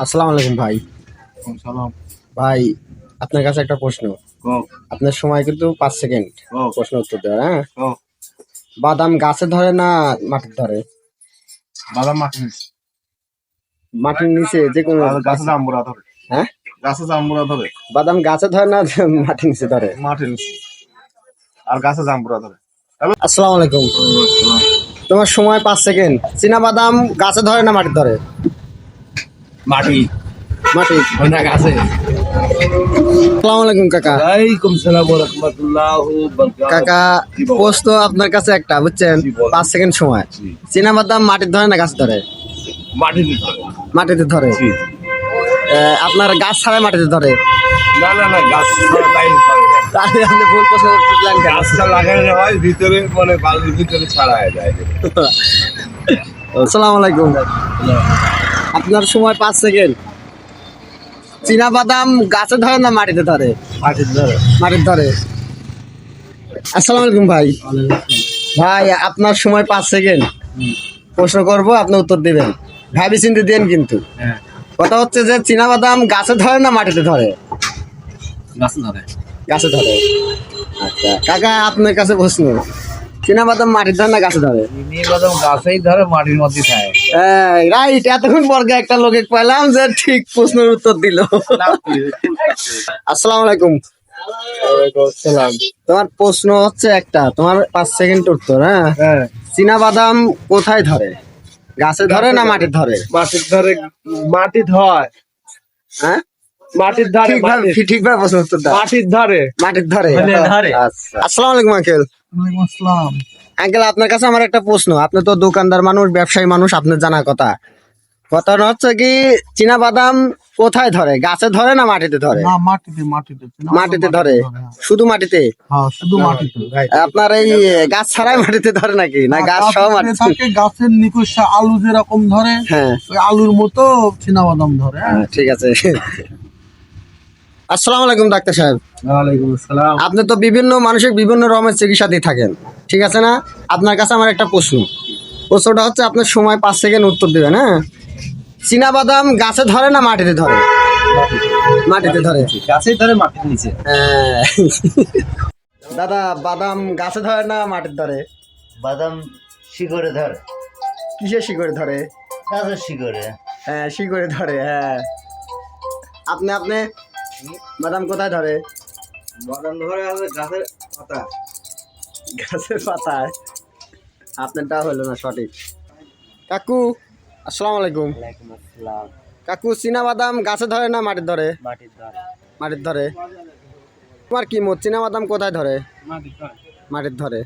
আসসালামু আলাইকুম ভাই। সালাম। ভাই আপনার কাছে একটা প্রশ্ন। আপনার সময় কিন্তু 5 সেকেন্ড প্রশ্ন উত্তর দেওয়ার। হ্যাঁ, বাদাম গাছে ধরে না মাটির ধরে? বাদাম মাটির নিচে। মাটির নিচে যে কোনো গাছে জাম্বুরা ধরে। হ্যাঁ, গাছে জাম্বুরা ধরে। বাদাম গাছে ধরে না মাটির নিচে ধরে? মাটির নিচে। আর গাছে জাম্বুরা ধরে। আসসালামু আলাইকুম। তোমার সময় 5 সেকেন্ড। চীনা বাদাম গাছে ধরে না মাটির ধরে? মাটি মাটি না গাছে। আসসালামু আলাইকুম কাকা। ওয়ালাইকুম সালাম ওয়া রাহমাতুল্লাহি ওয়া বারাকাতুহু। কাকা প্রশ্ন আপনার কাছে একটা, বুঝছেন? 5 সেকেন্ড সময়। চীনা বাদাম মাটির ধরে না গাছ ধরে? মাটিতে ধরে। মাটিতে ধরে। আপনার গাছ ছাড়াই মাটিতে ধরে? না না না, গাছ ছাড়া তাই ধরে না। তাহলে আপনি ভুল প্রশ্ন করলেন কেন? গাছটা লাগানো হয় ভিতরে, মানে বালতির ভিতরে ছাড়ায় যায়। আসসালামু আলাইকুম। আপনার সময় 5 সেকেন্ড। চীনা বাদাম গাছে ধরে না মাটিতে ধরে? মাটিতে ধরে। মাটির ধরে। আসসালামু আলাইকুম ভাই। ভাই আপনার সময় 5 সেকেন্ড। প্রশ্ন করবো, আপনি উত্তর দিবেন। ভাবি চিন্তে দেন কিন্তু। হ্যাঁ, কথা হচ্ছে যে চীনা বাদাম গাছে ধরে না মাটিতে ধরে? গাছে ধরে। গাছে ধরে। আচ্ছা কাকা, আপনার কাছে প্রশ্ন। চীনা বাদাম মাটির ধরে না গাছে ধরে? চিনি বাদাম গাছেই ধরে, মাটির মধ্যে থাকে। রাইট, এতক্ষণ পরে একটা লোকে পেলাম যে ঠিক প্রশ্নের উত্তর দিল। আসসালামু আলাইকুম। তোমার প্রশ্ন হচ্ছে একটা, তোমার 5 সেকেন্ড উত্তর। হ্যাঁ, চীনা বাদাম কোথায় ধরে? গাছে ধরে না মাটির ধরে? মাটির ধরে। মাটি ধরে। হ্যাঁ, মাটির ধারে। ঠিকভাবে প্রশ্ন উত্তর দাও। মাটির ধারে। মাটির ধরে। ধরে। আচ্ছা, আসসালামু আলাইকুম আঙ্কেল। ওয়ালাইকুম আসসালাম। আঙ্কেল আপনার কাছে আমার একটা প্রশ্ন। আপনি তো দোকানদার মানুষ, ব্যবসায়ী মানুষ, আপনার জানার কথা। কথা হচ্ছে কি, চীনা বাদাম কোথায় ধরে? গাছে ধরে না মাটিতে ধরে? না, মাটিতে। মাটিতে। মাটিতে ধরে। শুধু মাটিতে? হ্যাঁ, শুধু মাটিতে। আপনার এই গাছ ছাড়াই মাটিতে ধরে নাকি, না গাছ সহ মাটিতে? থাকে গাছের নিকষ আলু যেরকম ধরে, হ্যাঁ, ওই আলুর মতো চীনাবাদাম ধরে। ঠিক আছে। আসসালামু আলাইকুম ডাক্তার সাহেব। ওয়ালাইকুম আসসালাম। আপনি তো বিভিন্ন মানুষের বিভিন্ন রকমের চিকিৎসা দিয়ে থাকেন, ঠিক আছে না? আপনার কাছে আমার একটা প্রশ্ন। প্রশ্নটা হচ্ছে, আপনার সময় 5 সেকেন্ড উত্তর দেবেন। হ্যাঁ, চীনা বাদাম গাছে ধরে না মাটিতে ধরে? মাটিতে ধরে। গাছেই ধরে, মাটির নিচে। হ্যাঁ। দাদা, বাদাম গাছে ধরে না মাটির ধরে? বাদাম শিকড়ে ধরে। কিসের শিকড়ে ধরে? গাছের শিকড়ে। হ্যাঁ, শিকড়ে ধরে। হ্যাঁ, আপনি বাদাম কোথায় ধরে? বাদাম ধরে আছে গাছের পাতা। গাছের পাতায়। আপনারটা হলো না সঠিক। কাকু, আসসালামু আলাইকুম। ওয়ালাইকুম আসসালাম। কাকু, চীনা বাদাম গাছে ধরে না মাটির ধরে? মাটির ধরে। মাটির ধরে। তোমার কি মত, চীনা বাদাম কোথায় ধরে? মাটির ধরে। মাটির ধরে।